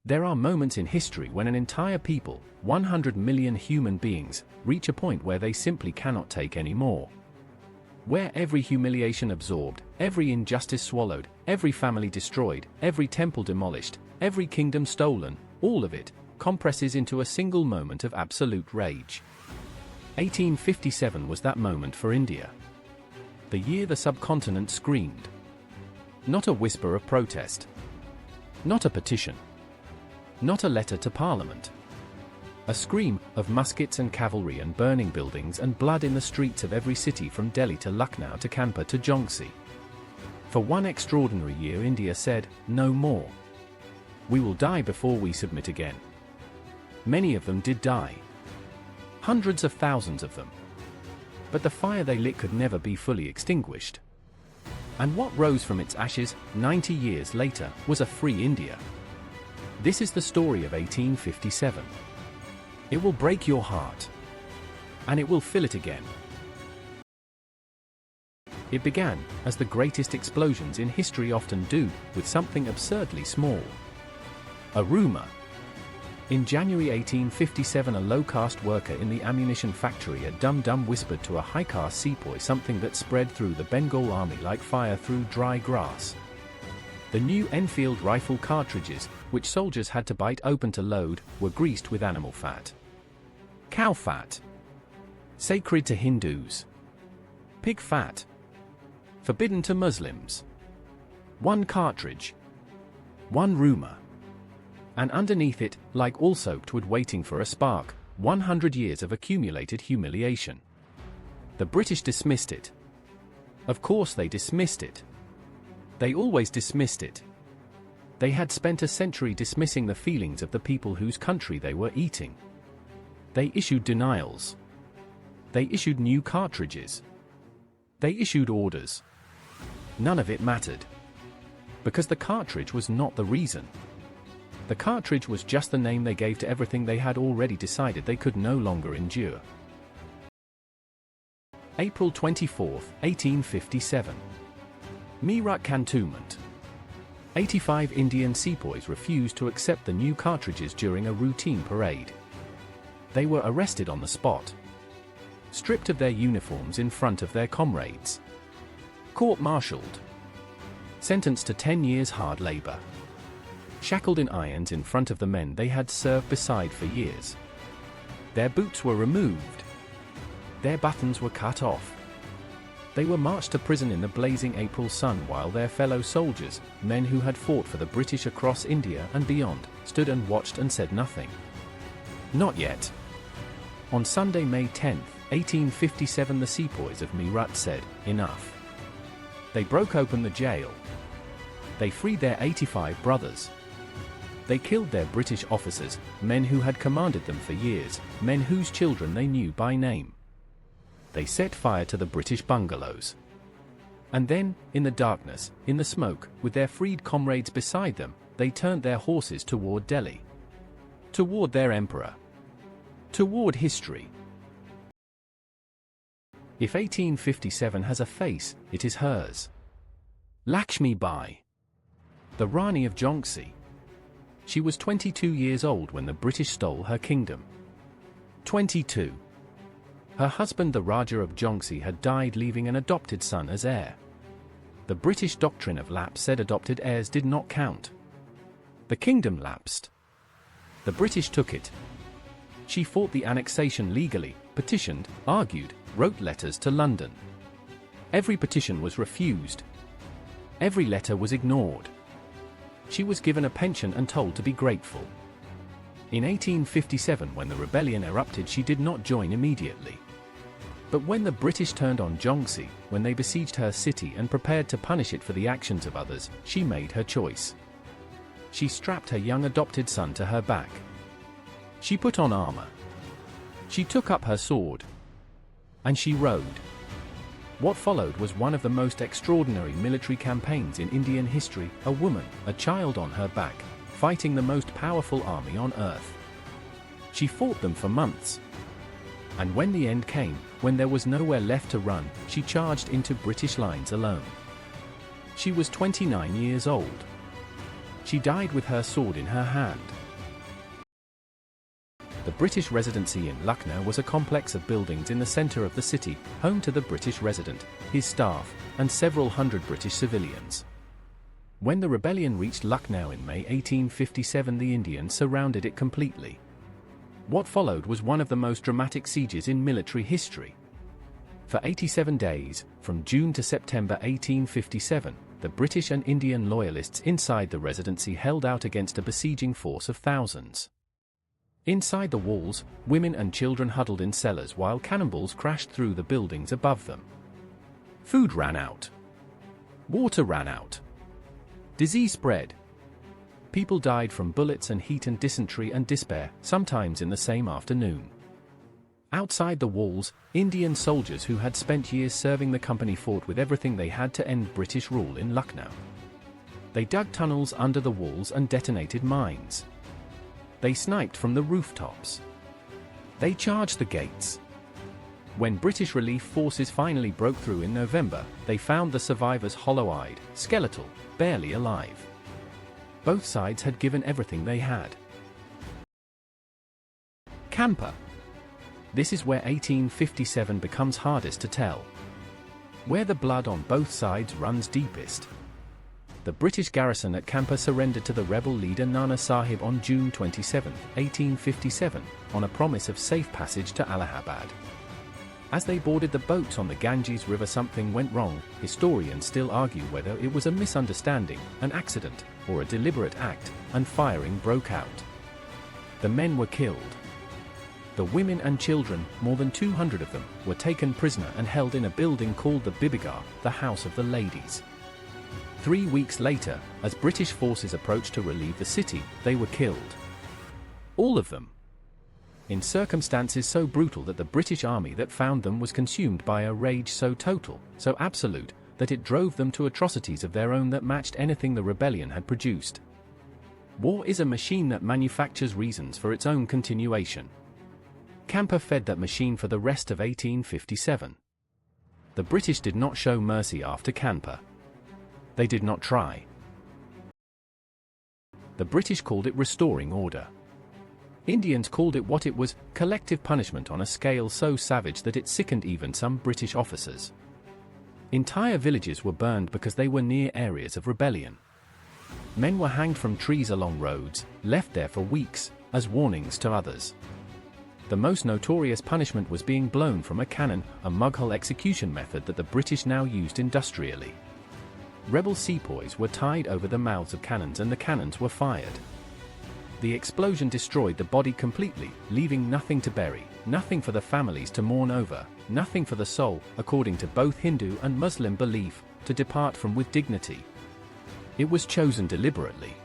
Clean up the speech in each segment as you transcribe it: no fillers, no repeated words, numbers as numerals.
There are moments in history when an entire people, 100 million human beings, reach a point where they simply cannot take any more. Where every humiliation absorbed, every injustice swallowed, every family destroyed, every temple demolished, every kingdom stolen, all of it, compresses into a single moment of absolute rage. 1857 was that moment for India. The year the subcontinent screamed. Not a whisper of protest. Not a petition. Not a letter to Parliament. A scream of muskets and cavalry and burning buildings and blood in the streets of every city from Delhi to Lucknow to Kanpur to Jhansi. For one extraordinary year India said, no more. We will die before we submit again. Many of them did die. Hundreds of thousands of them. But the fire they lit could never be fully extinguished. And what rose from its ashes, 90 years later, was a free India. This is the story of 1857. It will break your heart. And it will fill it again. It began, as the greatest explosions in history often do, with something absurdly small. A rumor. In January 1857, a low-caste worker in the ammunition factory at Dum Dum whispered to a high-caste sepoy something that spread through the Bengal army like fire through dry grass. The new Enfield rifle cartridges, which soldiers had to bite open to load, were greased with animal fat. Cow fat. Sacred to Hindus. Pig fat. Forbidden to Muslims. One cartridge. One rumor. And underneath it, like all soaked wood waiting for a spark, 100 years of accumulated humiliation. The British dismissed it. Of course they dismissed it. They always dismissed it. They had spent a century dismissing the feelings of the people whose country they were eating. They issued denials. They issued new cartridges. They issued orders. None of it mattered. Because the cartridge was not the reason. The cartridge was just the name they gave to everything they had already decided they could no longer endure. April 24, 1857. Meerut Cantonment. 85 Indian sepoys refused to accept the new cartridges during a routine parade. They were arrested on the spot. Stripped of their uniforms in front of their comrades. Court-martialed. Sentenced to 10 years hard labor. Shackled in irons in front of the men they had served beside for years. Their boots were removed. Their buttons were cut off. They were marched to prison in the blazing April sun while their fellow soldiers, men who had fought for the British across India and beyond, stood and watched and said nothing. Not yet. On Sunday, May 10, 1857, the sepoys of Meerut said, enough. They broke open the jail. They freed their 85 brothers. They killed their British officers, men who had commanded them for years, men whose children they knew by name. They set fire to the British bungalows. And then, in the darkness, in the smoke, with their freed comrades beside them, they turned their horses toward Delhi. Toward their emperor. Toward history. If 1857 has a face, it is hers. Lakshmibai. The Rani of Jhansi. She was 22 years old when the British stole her kingdom. 22. Her husband, the Raja of Jhansi, had died, leaving an adopted son as heir. The British doctrine of lapse said adopted heirs did not count. The kingdom lapsed. The British took it. She fought the annexation legally, petitioned, argued, wrote letters to London. Every petition was refused. Every letter was ignored. She was given a pension and told to be grateful. In 1857, when the rebellion erupted, she did not join immediately. But when the British turned on Jhansi, when they besieged her city and prepared to punish it for the actions of others, she made her choice. She strapped her young adopted son to her back. She put on armor. She took up her sword. And she rode. What followed was one of the most extraordinary military campaigns in Indian history, a woman, a child on her back, fighting the most powerful army on earth. She fought them for months. And when the end came, when there was nowhere left to run, she charged into British lines alone. She was 29 years old. She died with her sword in her hand. The British residency in Lucknow was a complex of buildings in the center of the city, home to the British resident, his staff, and several hundred British civilians. When the rebellion reached Lucknow in May 1857, the Indians surrounded it completely. What followed was one of the most dramatic sieges in military history. For 87 days, from June to September 1857, the British and Indian loyalists inside the residency held out against a besieging force of thousands. Inside the walls, women and children huddled in cellars while cannonballs crashed through the buildings above them. Food ran out. Water ran out. Disease spread. People died from bullets and heat and dysentery and despair, sometimes in the same afternoon. Outside the walls, Indian soldiers who had spent years serving the company fought with everything they had to end British rule in Lucknow. They dug tunnels under the walls and detonated mines. They sniped from the rooftops. They charged the gates. When British relief forces finally broke through in November, they found the survivors hollow-eyed, skeletal, barely alive. Both sides had given everything they had. Kanpur. This is where 1857 becomes hardest to tell. Where the blood on both sides runs deepest. The British garrison at Kanpur surrendered to the rebel leader Nana Sahib on June 27, 1857, on a promise of safe passage to Allahabad. As they boarded the boats on the Ganges River, something went wrong. Historians still argue whether it was a misunderstanding, an accident, or a deliberate act, and firing broke out. The men were killed. The women and children, more than 200 of them, were taken prisoner and held in a building called the Bibigar, the House of the Ladies. 3 weeks later, as British forces approached to relieve the city, they were killed. All of them. In circumstances so brutal that the British army that found them was consumed by a rage so total, so absolute, that it drove them to atrocities of their own that matched anything the rebellion had produced. War is a machine that manufactures reasons for its own continuation. Kanpur fed that machine for the rest of 1857. The British did not show mercy after Kanpur. They did not try. The British called it restoring order. Indians called it what it was, collective punishment on a scale so savage that it sickened even some British officers. Entire villages were burned because they were near areas of rebellion. Men were hanged from trees along roads, left there for weeks, as warnings to others. The most notorious punishment was being blown from a cannon, a mughal execution method that the British now used industrially. Rebel sepoys were tied over the mouths of cannons and the cannons were fired. The explosion destroyed the body completely, leaving nothing to bury, nothing for the families to mourn over, nothing for the soul, according to both Hindu and Muslim belief, to depart from with dignity. It was chosen deliberately.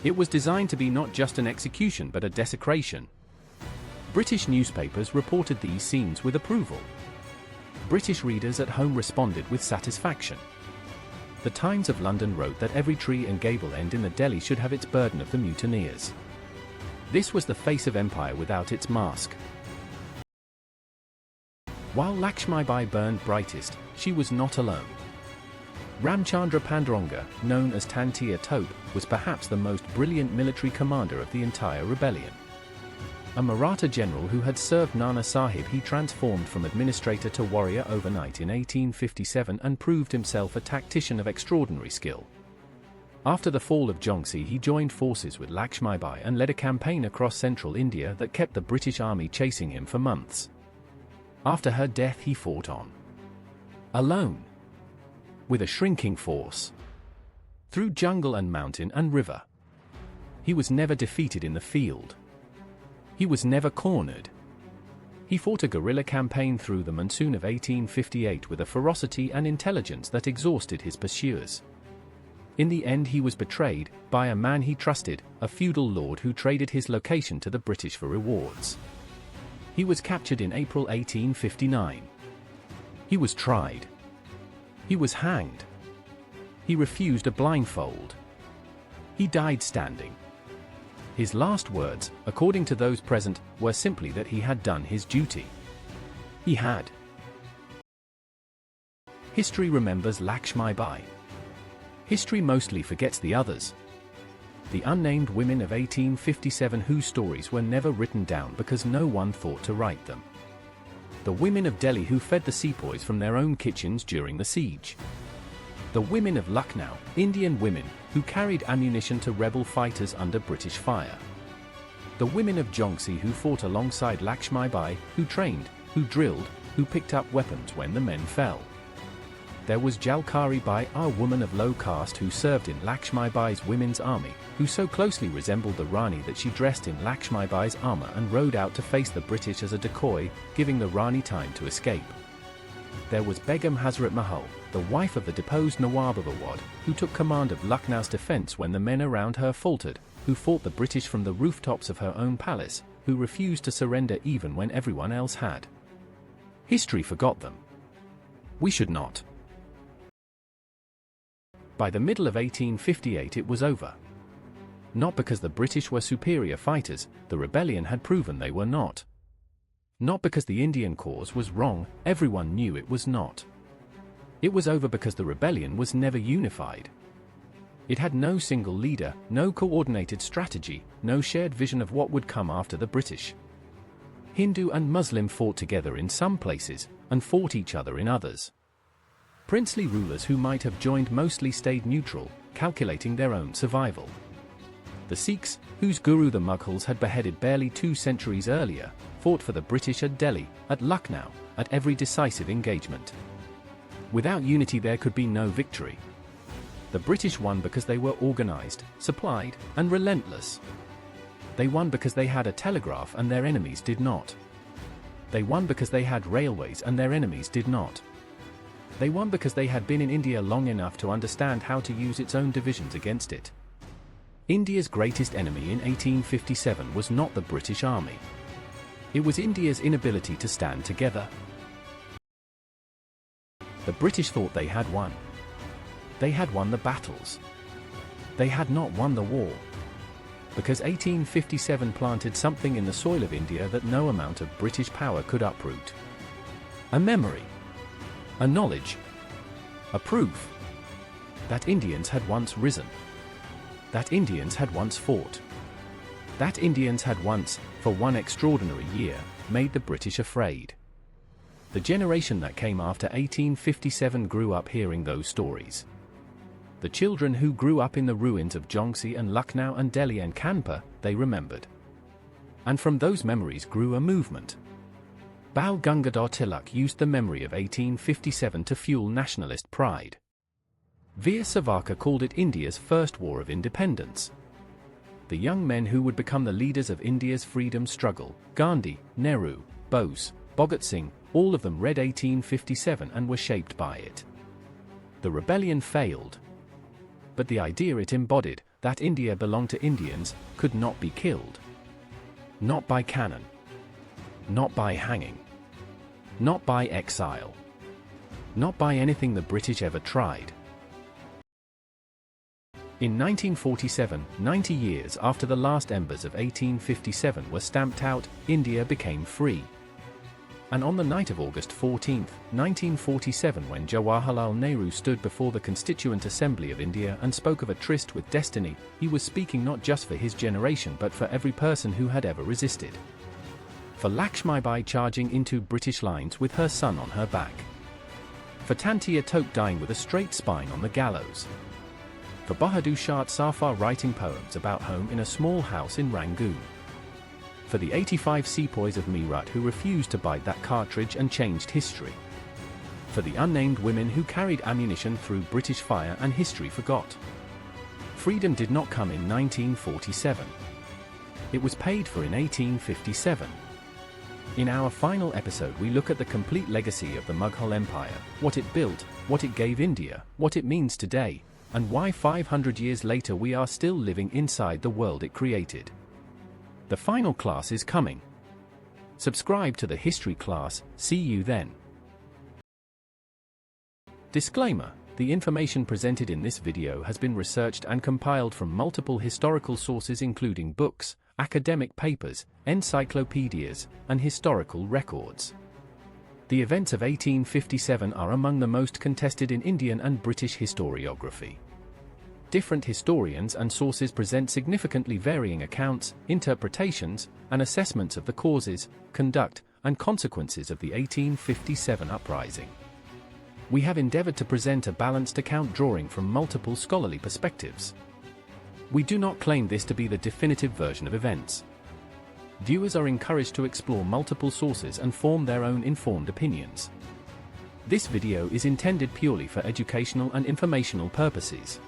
It was designed to be not just an execution but a desecration. British newspapers reported these scenes with approval. British readers at home responded with satisfaction. The Times of London wrote that every tree and gable end in the Delhi should have its burden of the mutineers. This was the face of empire without its mask. While Lakshmibai burned brightest, she was not alone. Ramchandra Panduranga, known as Tantia Tope, was perhaps the most brilliant military commander of the entire rebellion. A Maratha general who had served Nana Sahib, he transformed from administrator to warrior overnight in 1857 and proved himself a tactician of extraordinary skill. After the fall of Jhansi, he joined forces with Lakshmibai and led a campaign across central India that kept the British army chasing him for months. After her death, he fought on. Alone. With a shrinking force. Through jungle and mountain and river. He was never defeated in the field. He was never cornered. He fought a guerrilla campaign through the monsoon of 1858 with a ferocity and intelligence that exhausted his pursuers. In the end, he was betrayed by a man he trusted, a feudal lord who traded his location to the British for rewards. He was captured in April 1859. He was tried. He was hanged. He refused a blindfold. He died standing. His last words, according to those present, were simply that he had done his duty. He had. History remembers Lakshmibai. History mostly forgets the others. the unnamed women of 1857 whose stories were never written down because no one thought to write them. The women of Delhi who fed the sepoys from their own kitchens during the siege. The women of Lucknow, Indian women, who carried ammunition to rebel fighters under British fire. The women of Jhansi who fought alongside Lakshmibai, who trained, who drilled, who picked up weapons when the men fell. There was Jalkari Bai, a woman of low caste who served in Lakshmibai's women's army, who so closely resembled the Rani that she dressed in Lakshmibai's armor and rode out to face the British as a decoy, giving the Rani time to escape. There was Begum Hazrat Mahal, the wife of the deposed Nawab of Awadh, who took command of Lucknow's defense when the men around her faltered, who fought the British from the rooftops of her own palace, who refused to surrender even when everyone else had. History forgot them. We should not. By the middle of 1858 it was over. Not because the British were superior fighters, the rebellion had proven they were not. Not because the Indian cause was wrong, everyone knew it was not. It was over because the rebellion was never unified. It had no single leader, no coordinated strategy, no shared vision of what would come after the British. Hindu and Muslim fought together in some places, and fought each other in others. Princely rulers who might have joined mostly stayed neutral, calculating their own survival. The Sikhs, whose guru the Mughals had beheaded barely 2 centuries earlier, fought for the British at Delhi, at Lucknow, at every decisive engagement. Without unity there could be no victory. The British won because they were organized, supplied, and relentless. They won because they had a telegraph and their enemies did not. They won because they had railways and their enemies did not. They won because they had been in India long enough to understand how to use its own divisions against it. India's greatest enemy in 1857 was not the British Army. It was India's inability to stand together. The British thought they had won. They had won the battles. They had not won the war. Because 1857 planted something in the soil of India that no amount of British power could uproot. A memory. A knowledge. A proof. That Indians had once risen. That Indians had once fought. That Indians had once, for one extraordinary year, made the British afraid. The generation that came after 1857 grew up hearing those stories. The children who grew up in the ruins of Jhansi and Lucknow and Delhi and Kanpur, they remembered. And from those memories grew a movement. Bal Gangadhar Tilak used the memory of 1857 to fuel nationalist pride. Veer Savarkar called it India's first war of independence. The young men who would become the leaders of India's freedom struggle, Gandhi, Nehru, Bose, Bhagat Singh, all of them read 1857 and were shaped by it. The rebellion failed. But the idea it embodied, that India belonged to Indians, could not be killed. Not by cannon. Not by hanging. Not by exile. Not by anything the British ever tried. In 1947, 90 years after the last embers of 1857 were stamped out, India became free. And on the night of August 14, 1947, when Jawaharlal Nehru stood before the Constituent Assembly of India and spoke of a tryst with destiny, he was speaking not just for his generation but for every person who had ever resisted. For Lakshmibai charging into British lines with her son on her back. For Tantia Tope dying with a straight spine on the gallows. For Bahadur Shah Safar writing poems about home in a small house in Rangoon. For the 85 sepoys of Meerut who refused to bite that cartridge and changed history. For the unnamed women who carried ammunition through British fire and history forgot. Freedom did not come in 1947. It was paid for in 1857. In our final episode we look at the complete legacy of the Mughal Empire, what it built, what it gave India, what it means today, and why 500 years later we are still living inside the world it created. The final class is coming. Subscribe to the history class, see you then. Disclaimer: the information presented in this video has been researched and compiled from multiple historical sources including books, academic papers, encyclopedias, and historical records. The events of 1857 are among the most contested in Indian and British historiography. different historians and sources present significantly varying accounts, interpretations, and assessments of the causes, conduct, and consequences of the 1857 uprising. We have endeavored to present a balanced account drawing from multiple scholarly perspectives. We do not claim this to be the definitive version of events. Viewers are encouraged to explore multiple sources and form their own informed opinions. This video is intended purely for educational and informational purposes.